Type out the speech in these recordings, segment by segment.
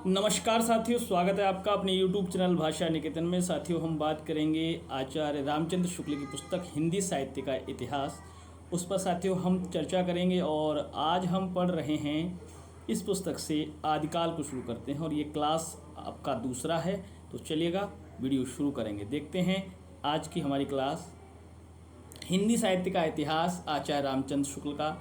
नमस्कार साथियों, स्वागत है आपका अपने YouTube चैनल भाषा निकेतन में। साथियों, हम बात करेंगे आचार्य रामचंद्र शुक्ल की पुस्तक हिंदी साहित्य का इतिहास। उस पर साथियों हम चर्चा करेंगे और आज हम पढ़ रहे हैं इस पुस्तक से आदिकाल को शुरू करते हैं और ये क्लास आपका दूसरा है। तो चलिएगा वीडियो शुरू करेंगे। देखते हैं आज की हमारी क्लास हिंदी साहित्य का इतिहास, आचार्य रामचंद्र शुक्ल का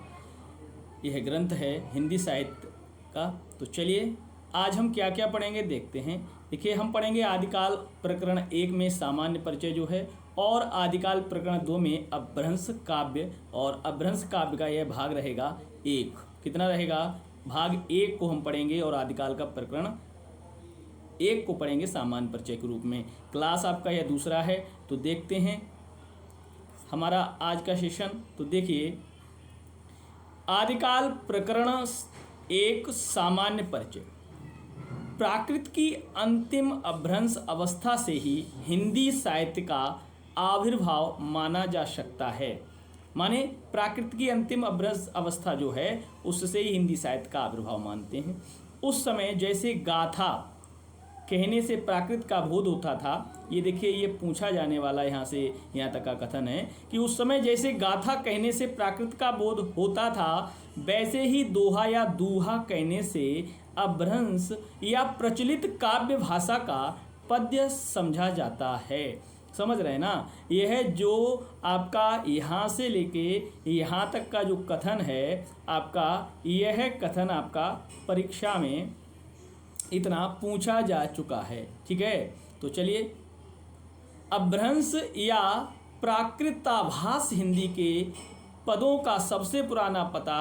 यह ग्रंथ है हिंदी साहित्य का। तो चलिए आज हम क्या क्या पढ़ेंगे देखते हैं। देखिए, हम पढ़ेंगे आदिकाल प्रकरण 1 में सामान्य परिचय जो है, और आदिकाल प्रकरण 2 में अपभ्रंश काव्य, और अपभ्रंश काव्य का यह भाग रहेगा 1। कितना रहेगा? भाग 1 को हम पढ़ेंगे और आदिकाल का प्रकरण 1 को पढ़ेंगे सामान्य परिचय के रूप में। क्लास आपका यह दूसरा है। तो देखते हैं हमारा आज का सेशन। तो देखिए, आदिकाल प्रकरण 1 सामान्य परिचय। प्राकृत की अंतिम अपभ्रंश अवस्था से ही हिंदी साहित्य का आविर्भाव माना जा सकता है। माने प्राकृत की अंतिम अपभ्रंश अवस्था जो है उससे ही हिंदी साहित्य का आविर्भाव मानते हैं। उस समय जैसे गाथा कहने से प्राकृत का बोध होता था। ये देखिए, ये पूछा जाने वाला यहाँ से यहाँ तक का कथन है कि उस समय जैसे गाथा कहने से प्राकृत का बोध होता था, वैसे ही दोहा या दूहा कहने से अपभ्रंश या प्रचलित काव्य भाषा का पद्य समझा जाता है। समझ रहे हैं ना? यह जो आपका यहाँ से लेके यहाँ तक का जो कथन है आपका, यह कथन आपका परीक्षा में इतना पूछा जा चुका है। ठीक है, तो चलिए, अपभ्रंश या प्राकृताभास हिंदी के पदों का सबसे पुराना पता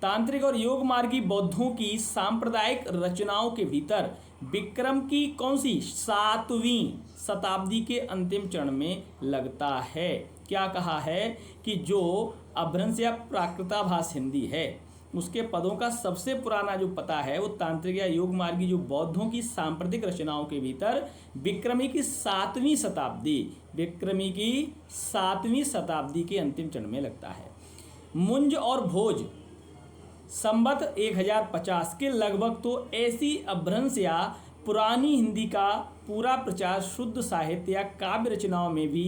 तांत्रिक और योग मार्गी बौद्धों की सांप्रदायिक रचनाओं के भीतर विक्रम की कौन सी 7वीं शताब्दी के अंतिम चरण में लगता है। क्या कहा है कि जो अपभ्रंश या प्राकृताभास हिंदी है उसके पदों का सबसे पुराना जो पता है वो तांत्रिक या योग मार्गी जो बौद्धों की सांप्रदायिक रचनाओं के भीतर विक्रमी की 7वीं शताब्दी के अंतिम चरण में लगता है। मुंज और भोज संवत 1050 के लगभग तो ऐसी अपभ्रंश या पुरानी हिंदी का पूरा प्रचार शुद्ध साहित्य या काव्य रचनाओं में भी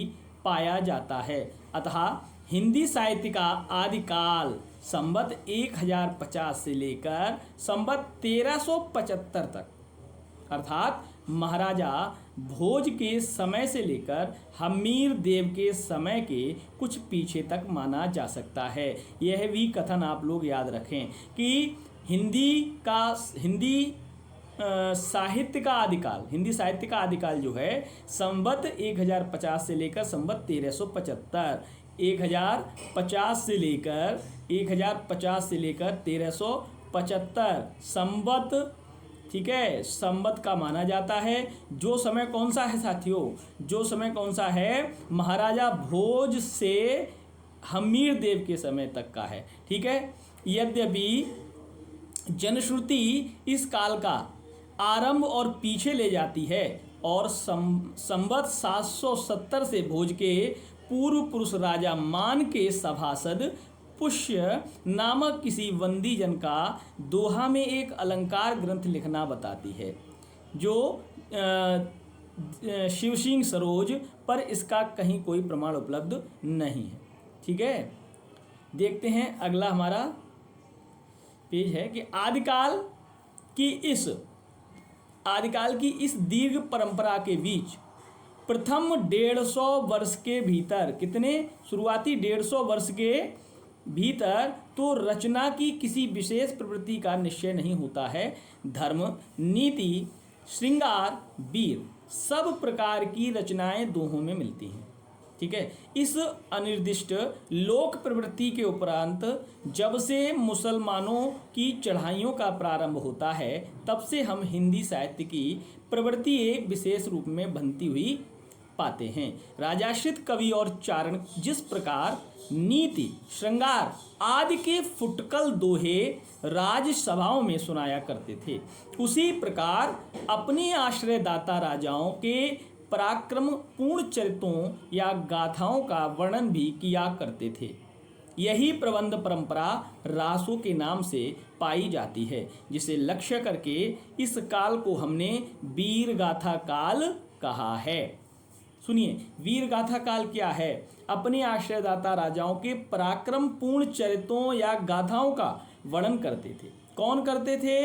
पाया जाता है। अतः हिंदी साहित्य का आदिकाल संवत 1050 से लेकर संवत 1375 तक, अर्थात महाराजा भोज के समय से लेकर हमीर देव के समय के कुछ पीछे तक माना जा सकता है। यह भी कथन आप लोग याद रखें कि हिंदी साहित्य का आदिकाल जो है संवत 1050 से लेकर संवत 1375, 1050 से लेकर 1375 संवत। ठीक है, संवत का माना जाता है। जो समय कौन सा है साथियों? जो समय कौन सा है? महाराजा भोज से हमीर देव के समय तक का है। ठीक है, यद्यपि जनश्रुति इस काल का आरंभ और पीछे ले जाती है और संवत 770 से भोज के पूर्व पुरुष राजा मान के सभासद पुष्य नामक किसी वंदी जन का दोहा में एक अलंकार ग्रंथ लिखना बताती है, जो शिवसिंह सरोज पर इसका कहीं कोई प्रमाण उपलब्ध नहीं है। ठीक है, देखते हैं अगला हमारा पेज है कि आदिकाल की इस दीर्घ परंपरा के बीच प्रथम 150 वर्ष के भीतर, कितने शुरुआती 150 वर्ष के भीतर तो रचना की किसी विशेष प्रवृत्ति का निश्चय नहीं होता है। धर्म, नीति, श्रृंगार, वीर सब प्रकार की रचनाएं दोहों में मिलती हैं। ठीक है, इस अनिर्दिष्ट लोक प्रवृत्ति के उपरांत जब से मुसलमानों की चढ़ाइयों का प्रारंभ होता है, तब से हम हिंदी साहित्य की प्रवृत्ति एक विशेष रूप में बनती हुई पाते हैं। राजाश्रित कवि और चारण जिस प्रकार नीति, श्रृंगार आदि के फुटकल दोहे राजसभाओं में सुनाया करते थे, उसी प्रकार अपने आश्रयदाता राजाओं के पराक्रम पूर्ण चरित्रों या गाथाओं का वर्णन भी किया करते थे। यही प्रबंध परंपरा रासों के नाम से पाई जाती है, जिसे लक्ष्य करके इस काल को हमने वीर गाथा काल कहा है। सुनिए, वीर गाथा काल क्या है? अपने आश्रयदाता राजाओं के पराक्रमपूर्ण चरित्रों या गाथाओं का वर्णन करते थे। कौन करते थे?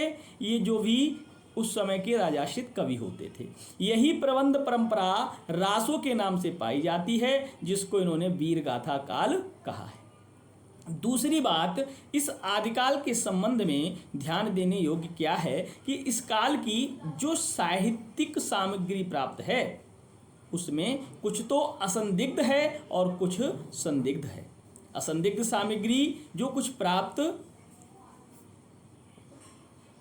ये जो भी उस समय के राजाश्रित कवि होते थे। यही प्रबंध परंपरा रासों के नाम से पाई जाती है, जिसको इन्होंने वीर गाथा काल कहा है। दूसरी बात, इस आदिकाल के संबंध में ध्यान देने योग्य क्या है कि इस काल की जो साहित्यिक सामग्री प्राप्त है उसमें कुछ तो असंदिग्ध है और कुछ संदिग्ध है। असंदिग्ध सामग्री जो कुछ प्राप्त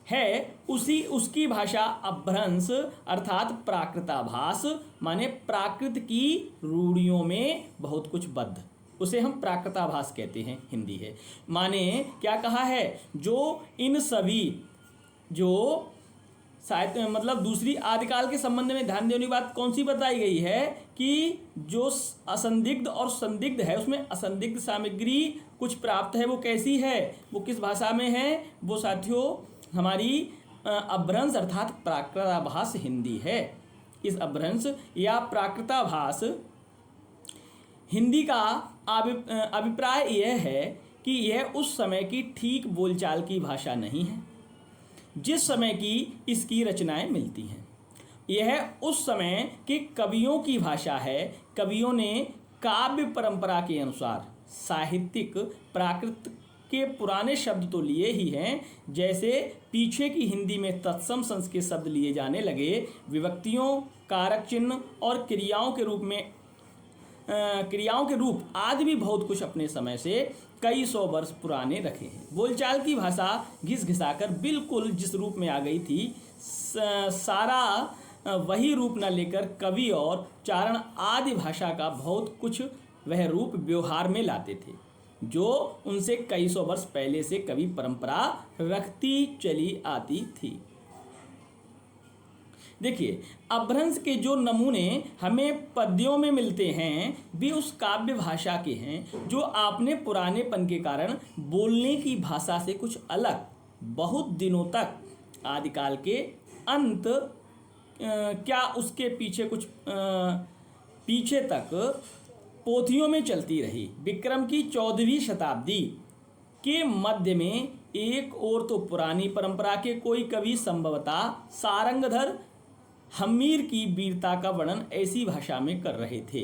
है उसकी भाषा अपभ्रंश अर्थात प्राकृताभास, माने प्राकृत की रूढ़ियों में बहुत कुछ बद्ध, उसे हम प्राकृताभास कहते हैं, हिंदी है। माने क्या कहा है? जो इन सभी जो साहित्य में, मतलब दूसरी आदिकाल के संबंध में ध्यान देने की बात कौन सी बताई गई है कि जो असंदिग्ध और संदिग्ध है उसमें असंदिग्ध सामग्री कुछ प्राप्त है। वो कैसी है? वो किस भाषा में है? वो साथियों हमारी अपभ्रंश अर्थात प्राकृताभास हिंदी है। इस अपभ्रंश या प्राकृताभास हिंदी का अभिप्राय यह है कि यह उस समय की ठीक बोलचाल की भाषा नहीं है जिस समय की इसकी रचनाएं मिलती हैं। यह उस समय के कवियों की भाषा है। कवियों ने काव्य परंपरा के अनुसार साहित्यिक प्राकृत के पुराने शब्द तो लिए ही हैं, जैसे पीछे की हिंदी में तत्सम संस के शब्द लिए जाने लगे। विभक्तियों, कारक चिन्ह और क्रियाओं के रूप आदि भी बहुत कुछ अपने समय से कई सौ वर्ष पुराने रखे हैं। बोलचाल की भाषा घिस घिसाकर बिल्कुल जिस रूप में आ गई थी, सारा वही रूप न लेकर कवि और चारण आदि भाषा का बहुत कुछ वह रूप व्यवहार में लाते थे, जो उनसे कई सौ वर्ष पहले से कवि परंपरा रखती चली आती थी। देखिए, अपभ्रंश के जो नमूने हमें पद्यों में मिलते हैं भी उस काव्य भाषा के हैं, जो आपने पुरानेपन के कारण बोलने की भाषा से कुछ अलग बहुत दिनों तक आदिकाल के अंत क्या उसके पीछे कुछ पीछे तक पोथियों में चलती रही। विक्रम की 14वीं शताब्दी के मध्य में एक और तो पुरानी परंपरा के कोई कवि संभवतः सारंगधर हम्मीर की वीरता का वर्णन ऐसी भाषा में कर रहे थे।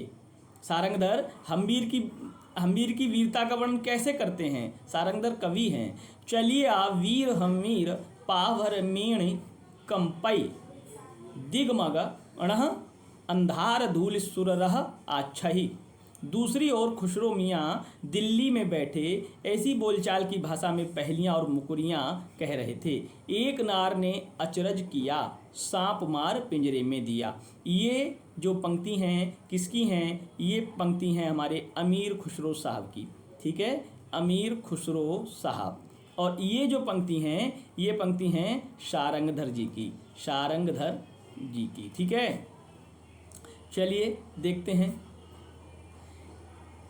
सारंगधर हम्मीर की वीरता का वर्णन कैसे करते हैं? सारंगधर कवि हैं। चलिया वीर हम्मीर पावर मेण कंपई दिगमग अणह अंधार धूल सुररह आच्छही। दूसरी ओर खुसरो मियाँ दिल्ली में बैठे ऐसी बोलचाल की भाषा में पहलियाँ और मुकुरियाँ कह रहे थे। एक नार ने अचरज किया, सांप मार पिंजरे में दिया। ये जो पंक्ति हैं किसकी हैं? ये पंक्ति हैं हमारे अमीर खुसरो साहब की। ठीक है, अमीर खुसरो साहब। और ये जो पंक्ति हैं ये पंक्ति हैं सारंगधर जी की, सारंगधर जी की। ठीक है, चलिए देखते हैं।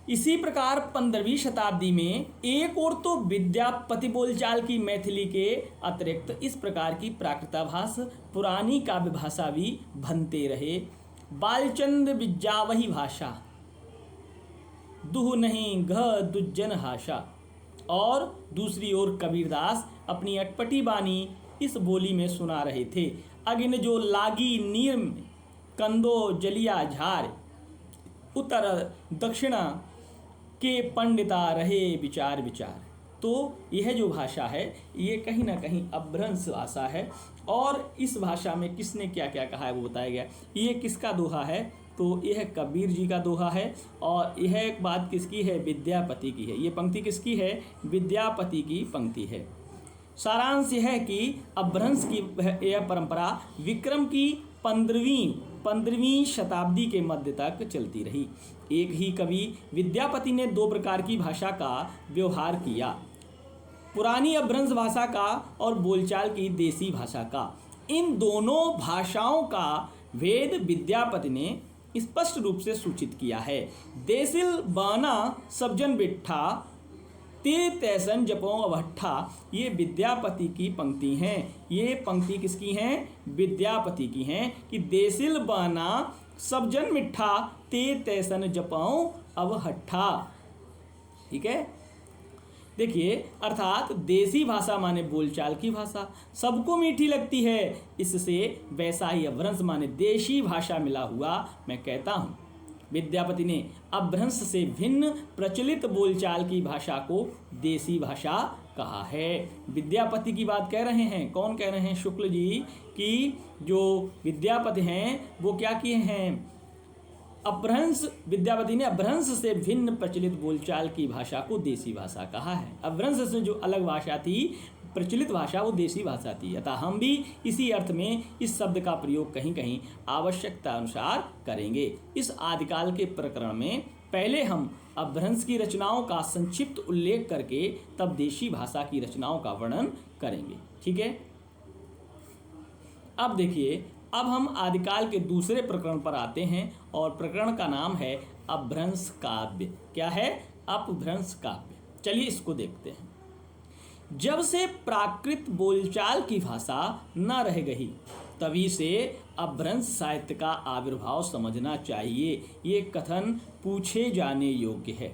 इसी प्रकार 15वीं शताब्दी में एक और तो विद्यापति बोलचाल की मैथिली के अतिरिक्त इस प्रकार की प्राकृताभास पुरानी काव्य भाषा भी बनते रहे। बालचंद विज्जावही भाषा दुह नहीं घ दुज्जन हाशा। और दूसरी ओर कबीरदास अपनी अटपटी बानी इस बोली में सुना रहे थे। अगिन जो लागी नीर कंदो जलिया झार, उत्तर दक्षिणा के पंडिता रहे विचार विचार। तो यह जो भाषा है ये कहीं ना कहीं अपभ्रंश भाषा है। और इस भाषा में किसने क्या क्या कहा है वो बताया गया। ये किसका दोहा है? तो यह कबीर जी का दोहा है। और यह एक बात किसकी है? विद्यापति की है। ये पंक्ति किसकी है? विद्यापति की पंक्ति है। सारांश यह है कि अपभ्रंश की यह परंपरा विक्रम की 15वीं शताब्दी के मध्य तक चलती रही। एक ही कवि विद्यापति ने दो प्रकार की भाषा का व्यवहार किया, पुरानी अपभ्रंश भाषा का और बोलचाल की देसी भाषा का। इन दोनों भाषाओं का भेद विद्यापति ने स्पष्ट रूप से सूचित किया है। देसिल बाना सब्जन बिट्ठा ते तैसन जपो अवहट्ठा, ये विद्यापति की पंक्ति हैं। ये पंक्ति किसकी हैं? विद्यापति की हैं कि देसिल बाना सब जन मिठा, ते तैसन जपाऊं अवहट्ठा। ठीक है, देखिए, अर्थात देसी भाषा माने बोलचाल की भाषा, सबको मीठी लगती है, इससे वैसा ही अपभ्रंश माने देशी भाषा मिला हुआ मैं कहता हूँ। विद्यापति ने अपभ्रंश से भिन्न प्रचलित बोलचाल की भाषा को देसी भाषा कहा है। विद्यापति की बात कह रहे हैं, कौन कह रहे हैं? शुक्ल जी, कि जो विद्यापति हैं वो क्या किए हैं? अपभ्रंश, विद्यापति ने अपभ्रंश से भिन्न प्रचलित बोलचाल की भाषा को देसी भाषा कहा है। अपभ्रंश से जो अलग भाषा थी, प्रचलित भाषा, वो देसी भाषा थी। अतः हम भी इसी अर्थ में इस शब्द का प्रयोग कहीं कहीं आवश्यकता अनुसार करेंगे। इस आदिकाल के प्रकरण में पहले हम अपभ्रंश की रचनाओं का संक्षिप्त उल्लेख करके तब देशी भाषा की रचनाओं का वर्णन करेंगे। ठीक है, अब देखिए, अब हम आदिकाल के दूसरे प्रकरण पर आते हैं और प्रकरण का नाम है अपभ्रंश काव्य। क्या है? अपभ्रंश काव्य। चलिए इसको देखते हैं। जब से प्राकृत बोलचाल की भाषा न रह गई, तभी से अपभ्रंश साहित्य का आविर्भाव समझना चाहिए। ये कथन पूछे जाने योग्य है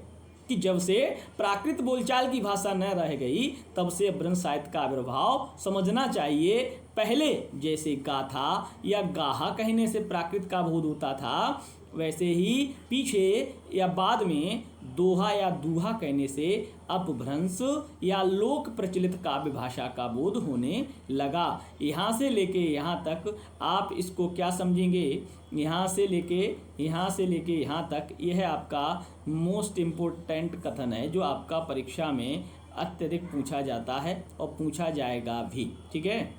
कि जब से प्राकृत बोलचाल की भाषा न रह गई, तब से अपभ्रंश साहित्य का आविर्भाव समझना चाहिए। पहले जैसे गाथा या गाहा कहने से प्राकृत का बोध होता था, वैसे ही पीछे या बाद में दोहा या दूहा कहने से अपभ्रंश या लोक प्रचलित काव्य भाषा का बोध होने लगा। यहाँ से लेके यहाँ तक आप इसको क्या समझेंगे? यहाँ से लेके यहाँ तक यह आपका मोस्ट इम्पोर्टेंट कथन है जो आपका परीक्षा में अत्यधिक पूछा जाता है और पूछा जाएगा भी। ठीक है,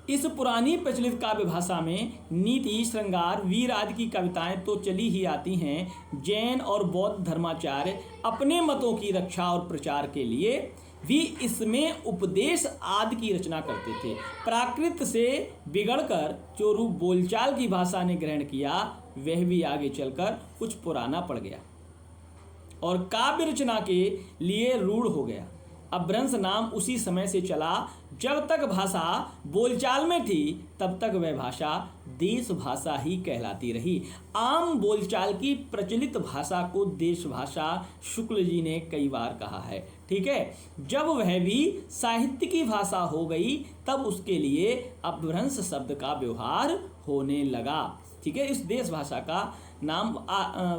इस पुरानी प्रचलित काव्य भाषा में नीति, श्रृंगार, वीर आदि की कविताएं तो चली ही आती हैं। जैन और बौद्ध धर्माचार्य अपने मतों की रक्षा और प्रचार के लिए भी इसमें उपदेश आदि की रचना करते थे। प्राकृत से बिगड़कर जो रूप बोलचाल की भाषा ने ग्रहण किया, वह भी आगे चलकर कुछ पुराना पड़ गया और काव्य रचना के लिए रूढ़ हो गया। अपभ्रंश नाम उसी समय से चला जब तक भाषा बोलचाल में थी, तब तक वह भाषा देश भाषा ही कहलाती रही। आम बोलचाल की प्रचलित भाषा को देश भाषा शुक्ल जी ने कई बार कहा है। ठीक है, जब वह भी साहित्य की भाषा हो गई, तब उसके लिए अपभ्रंश शब्द का व्यवहार होने लगा। ठीक है, इस देश भाषा का नाम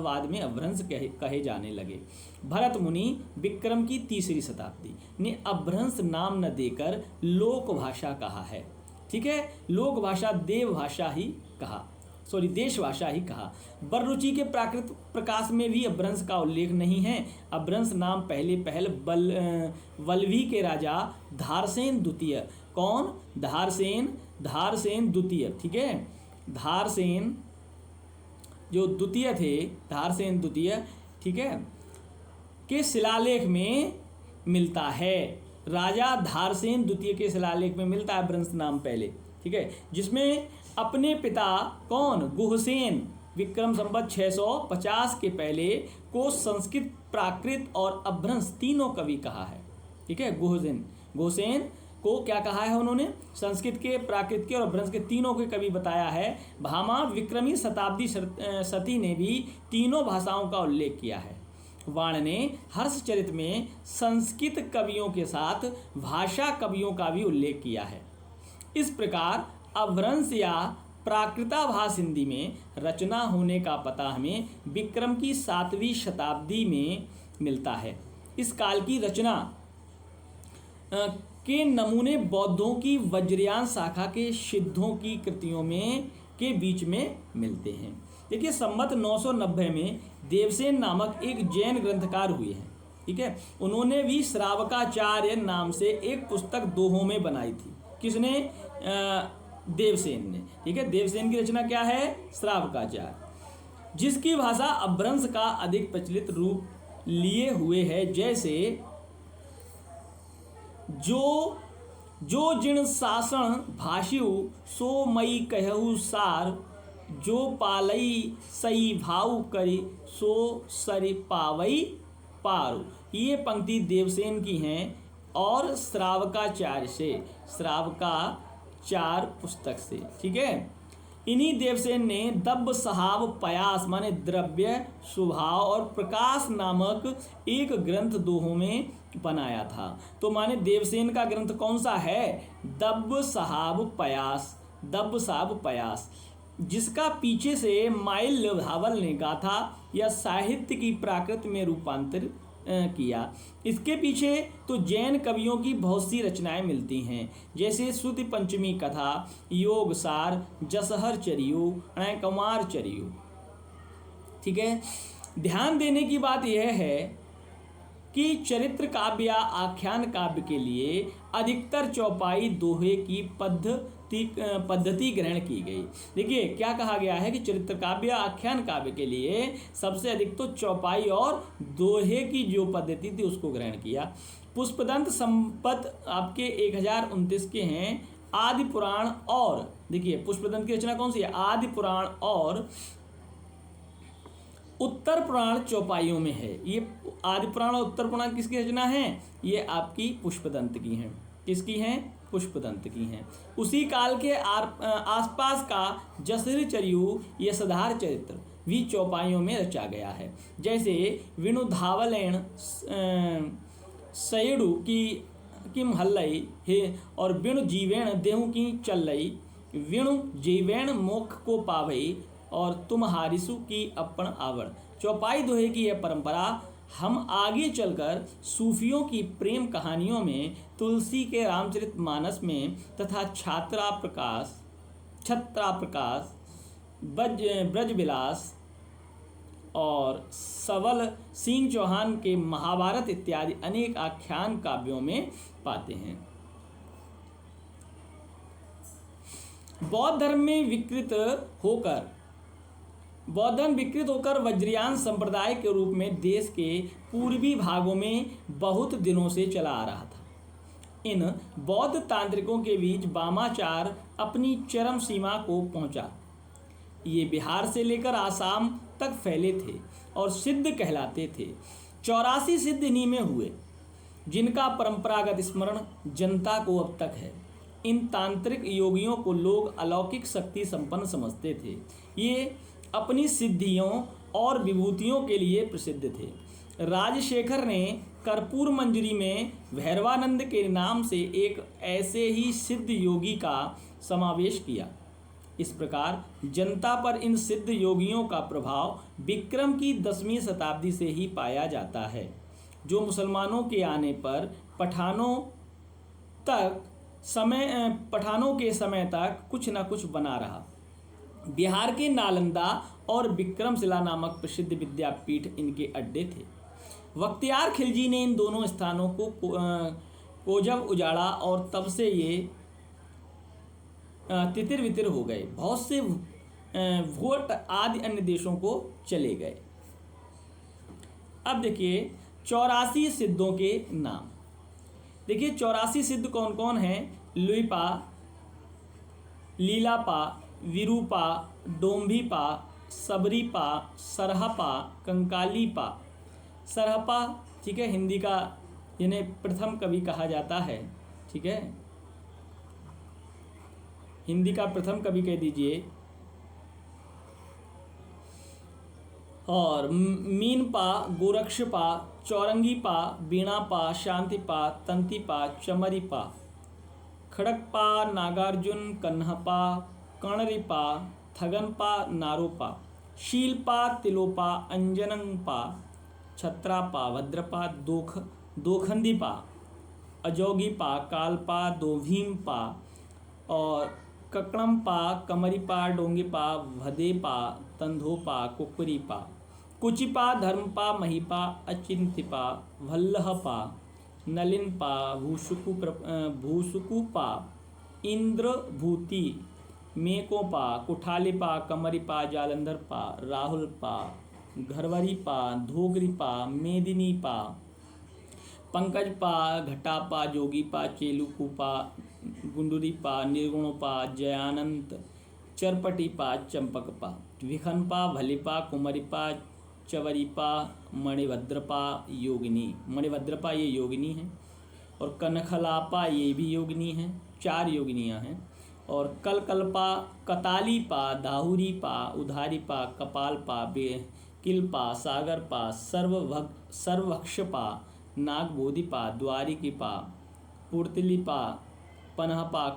बाद में अपभ्रंश कहे जाने लगे। भरत मुनि विक्रम की 3री शताब्दी ने अपभ्रंश नाम न देकर लोक भाषा कहा है। ठीक है, लोक भाषा देव भाषा ही कहा, देश भाषा ही कहा। बररुचि के प्राकृत प्रकाश में भी अपभ्रंश का उल्लेख नहीं है। अपभ्रंश नाम पहल वल्लभी के राजा धारसेन द्वितीय, कौन? धारसेन द्वितीय। ठीक है, धारसेन जो द्वितीय थे, धारसेन द्वितीय, ठीक है, के शिलालेख में मिलता है। राजा धारसेन द्वितीय के शिलालेख में मिलता है अपभ्रंश नाम पहले। ठीक है, जिसमें अपने पिता कौन? गुहसेन, विक्रम संवत 650 के पहले को संस्कृत, प्राकृत और अपभ्रंश तीनों कवि कहा है। ठीक है, गुहसेन को क्या कहा है उन्होंने? संस्कृत के, प्राकृत के और अपभ्रंश के तीनों के कवि बताया है। भामा विक्रमी शताब्दी सती ने भी तीनों भाषाओं का उल्लेख किया है। वाण ने हर्षचरित में संस्कृत कवियों के साथ भाषा कवियों का भी उल्लेख किया है। इस प्रकार अपभ्रंश या प्राकृताभास हिंदी में रचना होने का पता हमें विक्रम की 7वीं शताब्दी में मिलता है। इस काल की रचना के नमूने बौद्धों की वज्रयान शाखा के सिद्धों की कृतियों में के बीच में मिलते हैं। देखिए, संवत 990 में देवसेन नामक एक जैन ग्रंथकार हुए हैं। ठीक है, उन्होंने भी श्रावकाचार्य नाम से एक पुस्तक दोहों में बनाई थी। किसने? देवसेन ने। ठीक है, देवसेन की रचना क्या है? श्रावकाचार्य, जिसकी भाषा अपभ्रंश का अधिक प्रचलित रूप लिए हुए है। जैसे जो जिण शासन भाष्यु सो मई कहु सार, जो पालई सई भाव करी सो सरि पावई पारु। ये पंक्ति देवसेन की हैं और श्रावकाचार्य पुस्तक से। ठीक है, इन्हीं देवसेन ने दब्ब सहाब पयास माने द्रव्य स्वभाव और प्रकाश नामक एक ग्रंथ दोहों में बनाया था। तो माने देवसेन का ग्रंथ कौन सा है? दब्ब सहाब पयास, जिसका पीछे से माइल धावल ने गाथा या साहित्य की प्राकृत में रूपांतर किया। इसके पीछे तो जैन कवियों की बहुत सी रचनाएं मिलती हैं, जैसे श्रुति पंचमी कथा, योगसार, जसहर चरियो, कुमार चरियो। ठीक है, ध्यान देने की बात यह है कि चरित्र काव्य या आख्यान काव्य के लिए अधिकतर चौपाई दोहे की पद्धति ग्रहण की गई। देखिए क्या कहा गया है कि चरित्र काव्य या आख्यान काव्य के लिए सबसे अधिक तो चौपाई और दोहे की जो पद्धति थी उसको ग्रहण किया। पुष्पदंत संपत आपके 1029 के हैं। आदि पुराण और देखिए पुष्पदंत की रचना कौन सी है? आदि पुराण और उत्तर पुराण चौपाइयों में है। ये आदि पुराण और उत्तर पुराण किसकी रचना है? ये आपकी पुष्पदंत की हैं। किसकी हैं? पुष्पदंत की हैं। उसी काल के आसपास का जसहर चरियु यशधार चरित्र भी चौपाइयों में रचा गया है। जैसे विनु धावलेण सयडु की किम हल्लई हे और विणु जीवेण देहु की चल्लई, विणु जीवेण मोक्ष को पावई और तुम हारिसु की अपन आवड़। चौपाई दोहे की यह परंपरा हम आगे चलकर सूफियों की प्रेम कहानियों में, तुलसी के रामचरितमानस में तथा छत्रा प्रकाश, ब्रजविलास और सवल सिंह चौहान के महाभारत इत्यादि अनेक आख्यान काव्यों में पाते हैं। बौद्ध धर्म विकृत होकर वज्रयान संप्रदाय के रूप में देश के पूर्वी भागों में बहुत दिनों से चला आ रहा था। इन बौद्ध तांत्रिकों के बीच वामाचार अपनी चरम सीमा को पहुंचा। ये बिहार से लेकर आसाम तक फैले थे और सिद्ध कहलाते थे। 84 सिद्ध इन्हीं में हुए, जिनका परंपरागत स्मरण जनता को अब तक है। इन तांत्रिक योगियों को लोग अलौकिक शक्ति संपन्न समझते थे। ये अपनी सिद्धियों और विभूतियों के लिए प्रसिद्ध थे। राजशेखर ने कर्पूर मंजरी में भैरवानंद के नाम से एक ऐसे ही सिद्ध योगी का समावेश किया। इस प्रकार जनता पर इन सिद्ध योगियों का प्रभाव विक्रम की 10वीं शताब्दी से ही पाया जाता है, जो मुसलमानों के आने पर पठानों के समय तक कुछ न कुछ बना रहा। बिहार के नालंदा और विक्रमशिला नामक प्रसिद्ध विद्यापीठ इनके अड्डे थे। बख्तियार खिलजी ने इन दोनों स्थानों को जब उजाड़ा और तब से ये तितिर वितिर हो गए। बहुत से वोट आदि अन्य देशों को चले गए। अब देखिए 84 सिद्धों के नाम। देखिए 84 सिद्ध कौन कौन हैं? लुईपा, लीलापा, विरूपा, डोम्भीपा, सबरीपा, सरहपा, कंकालीपा। सरहपा ठीक है, हिंदी का इन्हें प्रथम कवि कहा जाता है। ठीक है, हिंदी का प्रथम कवि कह दीजिए। और मीनपा, गोरक्षपा, चौरंगीपा, वीणापा, शांतिपा, तंतीपा, चमरीपा, खड़गपा, नागार्जुन, कन्हपा, कणरिपा, थगनपा, नारोपा, शीलपा, तिलोपा, अंजनंपा, छत्रापा, भद्रपा, दोखंदीपा, अजोगीपा, कालपा, दोभीमपा और ककड़मपा, कमरीपा, डोंगीपा, भदेपा, तंधोपा, कुकुरीपा, कुचिपा, धर्मपा, महीपा, अचिंतिपा, भल्लहपा, नलिनपा, भूसुकुपा, इंद्रभूति, मेकोपा, कुठालीपा, कमरीपा, जालंधरपा, राहुलपा, घरवरीपा, धोगरीपा, मेदिनीपा, पंकजपा, घटापा, जोगीपा, चेलुकूपा, गुंडुरीपा, निर्गुणोपा, जयानंत, चरपटीपा, चंपकपा, विखनपा, भलीपा, कुमरीपा, चवरीपा, मणिभद्रपा योगिनी, मणिभद्रपा ये योगिनी हैं, और कनखलापा ये भी योगिनी हैं, 4 योगिनियाँ हैं। और कलकल्पा, कतालीपा, दाहुरीपा, उधारीपा, कपालपा, किलपा, सागरपा, सर्वभक्षपा, नागबोधिपा, द्वारिकीपा, पुर्तलीपा, पनहपा,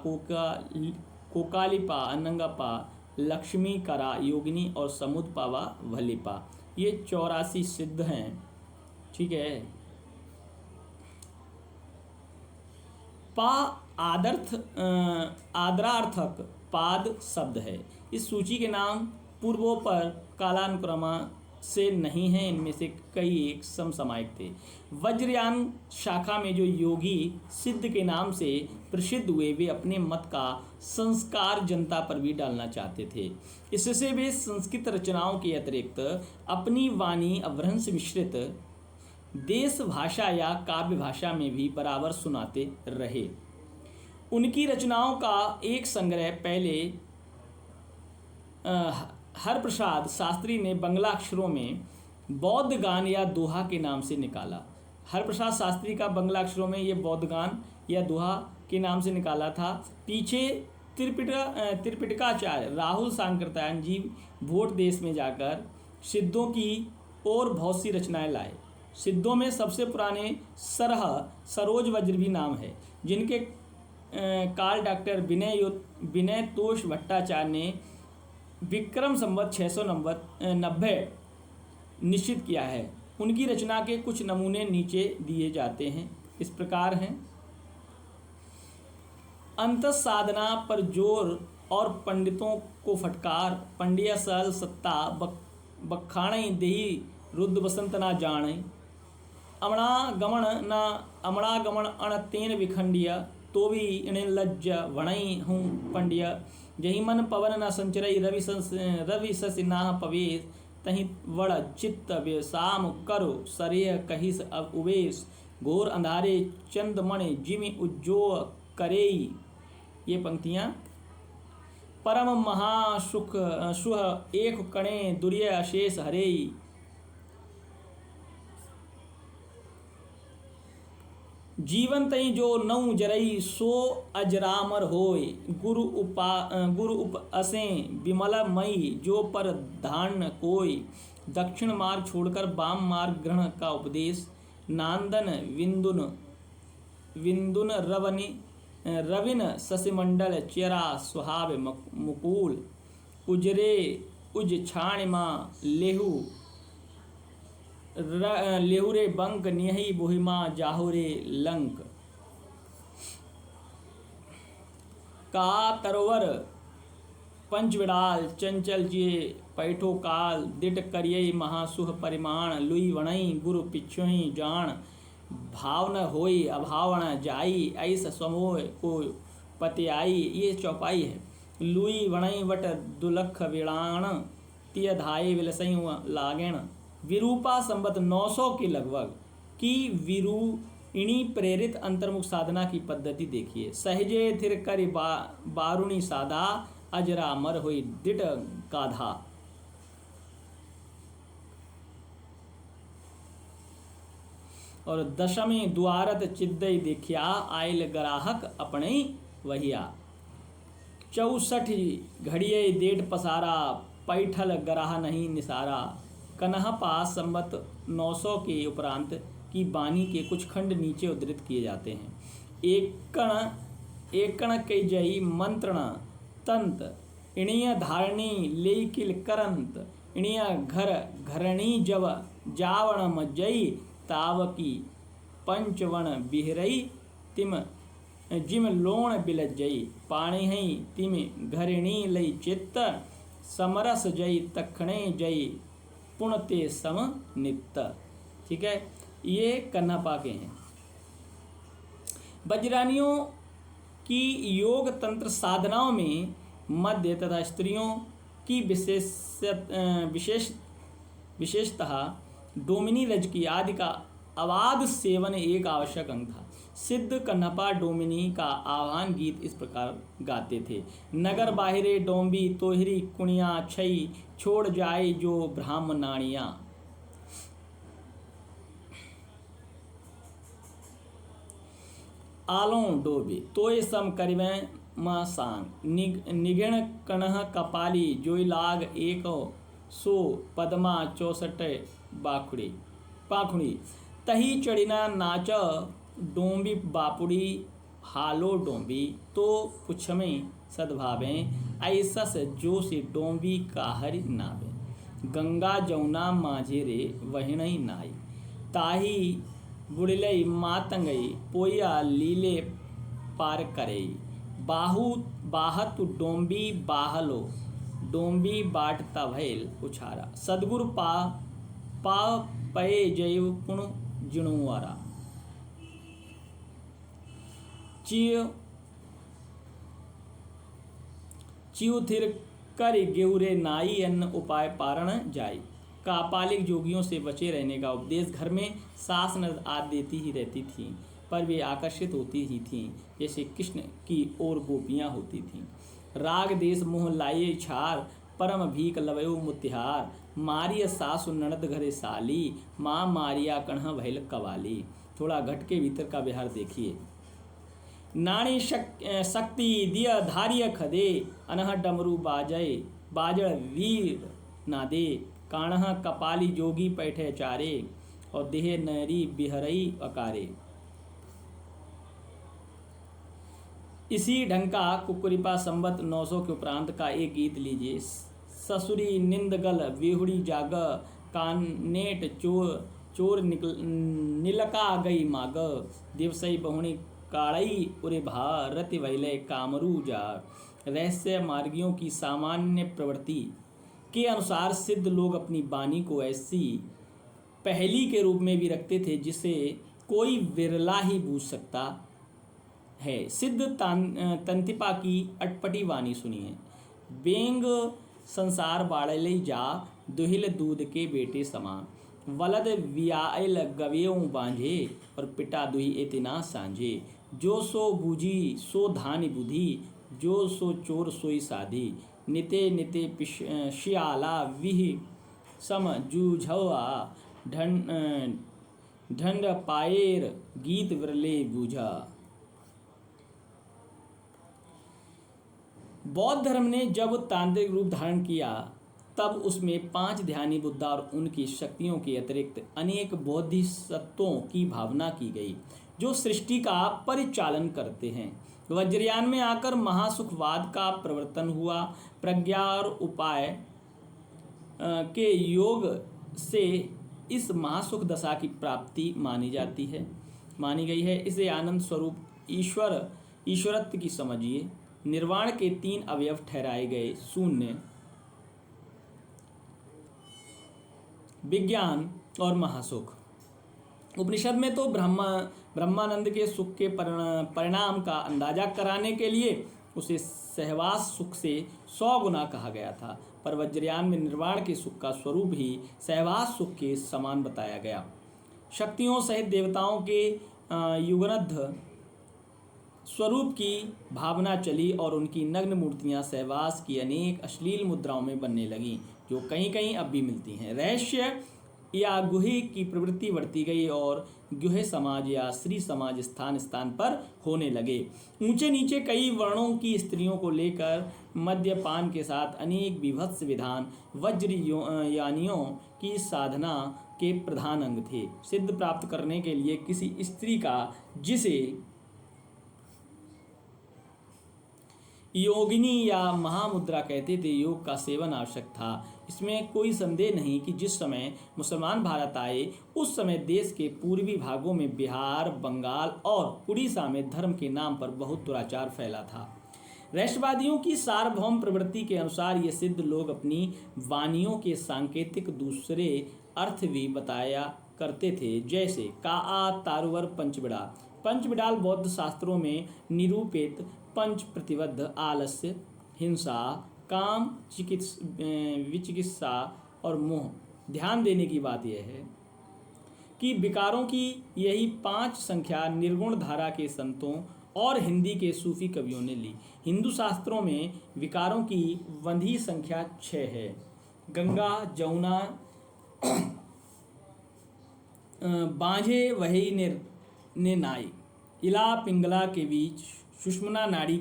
कोकालीपा, अनंगपा, लक्ष्मीकरा योगिनी और समुदपा व भलीपा, ये 84 सिद्ध हैं। ठीक है। पा आदरार्थक पाद शब्द है। इस सूची के नाम पूर्वों पर कालानुक्रम से नहीं हैं, इनमें से कई एक समसामयिक थे। वज्रयान शाखा में जो योगी सिद्ध के नाम से प्रसिद्ध हुए, वे अपने मत का संस्कार जनता पर भी डालना चाहते थे। इससे वे संस्कृत रचनाओं के अतिरिक्त अपनी वाणी अभ्रंश मिश्रित देश भाषा या काव्य भाषा में भी बराबर सुनाते रहे। उनकी रचनाओं का एक संग्रह पहले हरप्रसाद शास्त्री ने बंगला अक्षरों में बौद्ध गान या दोहा के नाम से निकाला। हरप्रसाद शास्त्री का बंगला अक्षरों में ये बौद्ध गान या दोहा के नाम से निकाला था। पीछे त्रिपिटकाचार्य राहुल सांकृत्यायन जी भोट देश में जाकर सिद्धों की और बहुत सी रचनाएं लाए। सिद्धों में सबसे पुराने सरोज वज्र भी नाम है, जिनके काल डॉक्टर विनय तोष भट्टाचार्य ने विक्रम संवत 690 निश्चित किया है। उनकी रचना के कुछ नमूने नीचे दिए जाते हैं, इस प्रकार हैं। अंतस साधना पर जोर और पंडितों को फटकार, पंडिया सल सत्ता बखाण देही रुद्र बसंत ना जाने, अमणा गमन अण तेन विखंडिया, तो भी इन्हें लज्ज वणई हूँ पंडिया, जही मन पवन न संचरई रवि ससि नाह पवेश, तही वड़ चित्त बेसाम करो सरेह कहिस अब उवेश, घोर अंधारे चंदमणि जिमि उज्जो करेई। ये पंक्तियाँ परम महासुख सुह एक कणे दुर्य अशेष हरेई। जीवन तई जो नौ जरई सो अजरामर होय, गुरु उप असें विमल मई जो पर धान कोय, दक्षिण मार्ग छोड़कर वाम मार्ग ग्रहण का उपदेश, नांदन विंदुन रविन शशिमंडल चेरा सुहाव मुकुल, उजरे उज छाणिमा लेहुरे बंक नियहि बोहिमा जाहुरे लंक, का तरवर पंचविडाल चंचल जिये पैठो काल, दिट करिय महासुह परिमाण, लुई वणई गुरु पिछुहि जान, भाव न होई अभावण जाई, ऐस समोह को पतियाई। ये चौपाई है। Louis वणई what दुलख विड़ाण, तिय धाये विलसई लागेण। विरूपा संवत 900 के लगभग की विरूपिणी प्रेरित अंतर्मुख साधना की पद्धति देखिए। सहजे थिर करि बारुणी साधा, अजरा मर हुई दिट गाधा। और दशमी द्वारत चिद्दई देखिया, आयल ग्राहक अपने वहिया। 64 घड़िये डेढ़ पसारा, पैठल गराह नहीं निसारा। कन्हपा संवत 900 के उपरांत की वाणी के कुछ खंड नीचे उद्धृत किए जाते हैं। एक कण कई जई मंत्रण तंत, इणिय धारणी लेकिल करंत, इणिय घर घरणी जब जावण जई, तावकी पंचवण बिहरई तिम जिम लोण बिलजई, पाणी हई तिम घरिणी लई चित्त, समरस जई तखणे जई पुणते सम नित्त। ठीक है, ये कन्हपा के हैं। वज्रानियों की योग तंत्र साधनाओं में मध्य तथा स्त्रियों की विशेषतः डोमिनी रज की आदि का अबाध सेवन एक आवश्यक अंग था। सिद्ध कन्हपा डोमिनी का आह्वान गीत इस प्रकार गाते थे। नगर बाहिरे डोंबी तोहरी कुणिया छई, छोड़ जाए जो ब्राह्मणानिया। आलों डोबे तोय सम करिवें म सांग निगण कणह कपाली जोई लाग एक सो पदमा 64 बाखुड़ी पाखुड़ी तही चढ़िना नाच डोंबी बापुड़ी हालो डोंबी तो पुछमें सद्भावें ऐसस जोश डोंबी काहर नावे गंगा जमुना माझे रे वहिणई नाई ताही बुड़लई मातंगई पोया लीले पार करई बाहु बाहत डोंबी बाहलो डोंबी बाटता भैल उछारा सदगुरु पा पये जैव पुण जिणुवारा चिउथिर कर गेउरे नाई अन्न उपाय पारण जाई कापालिक जोगियों से बचे रहने का उपदेश घर में सास नद आद देती ही रहती थीं, पर वे आकर्षित होती ही थीं जैसे कृष्ण की ओर गोपियां होती थीं। राग देश मोह लाइए छार परम भीख लवयो मुतिहार मारिय सासु ननद घरे साली माँ मारिया कन्हा भैल कवाली। थोड़ा घट के भीतर का बिहार देखिए। नाणी शक्ति दिय धारिय खदे अनह डमरू बाजय बाजड़ वीर नादे काणह कपाली जोगी पैठे चारे और देह नरी बिहरई अकारे। इसी ढंग का कुकुरिपा संवत 900 के उपरांत का एक गीत लीजिए। ससुरी निंदगल विहुड़ी जाग कानेट चोर निलका गई माग दिवसई बहुणी काड़ई उरे भा रति वैलय कामरू जा। रहस्य मार्गियों की सामान्य प्रवृत्ति के अनुसार सिद्ध लोग अपनी वाणी को ऐसी पहेली के रूप में भी रखते थे जिसे कोई विरला ही बूझ सकता है। सिद्ध तंतिपा की अटपटी वाणी सुनिए। बेंग संसार बाड़लई जा दुहिल दूध के बेटे समा वलद वियाल गवेऊ बांझे और पिटा दुही इतना सांझे जो सो बूझी सो धानी बुद्धि जो सो चोर सोई साधी निते निते शियाला विह सम जूझवा ढंड पाएर गीत विरले बूझा। बौद्ध धर्म ने जब तांत्रिक रूप धारण किया तब उसमें 5 ध्यानी बुद्धा और उनकी शक्तियों के अतिरिक्त अनेक बोधिसत्वों की भावना की गई जो सृष्टि का परिचालन करते हैं। वज्रयान में आकर महासुखवाद का प्रवर्तन हुआ। प्रज्ञा और उपाय के योग से इस महासुख दशा की प्राप्ति मानी गई है। इसे आनंद स्वरूप ईश्वरत्व की समझिए। निर्वाण के 3 अवयव ठहराए गए शून्य, विज्ञान और महासुख। उपनिषद में तो ब्रह्मानंद के सुख के परिणाम का अंदाजा कराने के लिए उसे सहवास सुख से 100 गुना कहा गया था, पर वज्रयान में निर्वाण के सुख का स्वरूप ही सहवास सुख के समान बताया गया। शक्तियों सहित देवताओं के युगनद्ध स्वरूप की भावना चली और उनकी नग्न मूर्तियां सहवास की अनेक अश्लील मुद्राओं में बनने लगीं, जो कहीं कहीं अब भी मिलती हैं। रहस्य या गुहे की प्रवृत्ति बढ़ती गई और गुहे समाज या स्त्री समाज स्थान स्थान पर होने लगे। ऊंचे नीचे कई वर्णों की स्त्रियों को लेकर मद्यपान के साथ अनेक विभत्स विधान वज्रयानियों की साधना के प्रधान अंग थे। सिद्ध प्राप्त करने के लिए किसी स्त्री का जिसे योगिनी या महामुद्रा कहते थे योग का सेवन आवश्यक था। इसमें कोई संदेह नहीं कि जिस समय मुसलमान भारत आए उस समय देश के पूर्वी भागों में बिहार, बंगाल और उड़ीसा में धर्म के नाम पर बहुत दुराचार फैला था। राष्ट्रवादियों की सार्वभौम प्रवृत्ति के अनुसार ये सिद्ध लोग अपनी वाणियों के सांकेतिक दूसरे अर्थ भी बताया करते थे, जैसे का तारुवर पंचबिडाल बौद्ध शास्त्रों में निरूपित पंच प्रतिबद्ध आलस्य, हिंसा, काम, विचिकित्सा और मोह। ध्यान देने की बात यह है कि विकारों की यही 5 संख्या निर्गुण धारा के संतों और हिंदी के सूफी कवियों ने ली। हिंदू शास्त्रों में विकारों की वंधी संख्या 6 है। गंगा, जमुना, बांझे वही ने नाई। इला पिंगला के बीच सुषुम्ना नाड़ी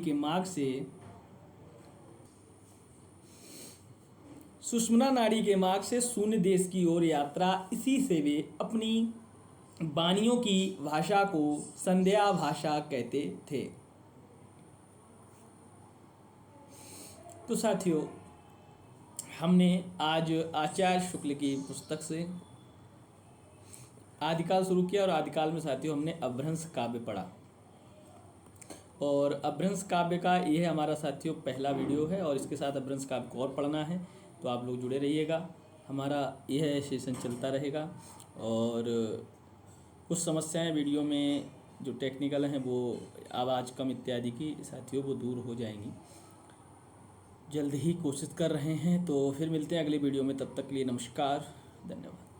के मार्ग से शून्य देश की ओर यात्रा। इसी से वे अपनी वाणियों की भाषा को संध्या भाषा कहते थे। तो साथियों, हमने आज आचार्य शुक्ल की पुस्तक से आदिकाल शुरू किया और आदिकाल में साथियों हमने अपभ्रंश काव्य पढ़ा। और अपभ्रंश काव्य का यह हमारा साथियों पहला वीडियो है और इसके साथ अपभ्रंश काव्य को और पढ़ना है तो आप लोग जुड़े रहिएगा। हमारा यह सेशन चलता रहेगा और कुछ समस्याएं वीडियो में जो टेक्निकल हैं वो आवाज़ कम इत्यादि की साथियों वो दूर हो जाएंगी। जल्द ही कोशिश कर रहे हैं। तो फिर मिलते हैं अगले वीडियो में, तब तक के लिए नमस्कार, धन्यवाद।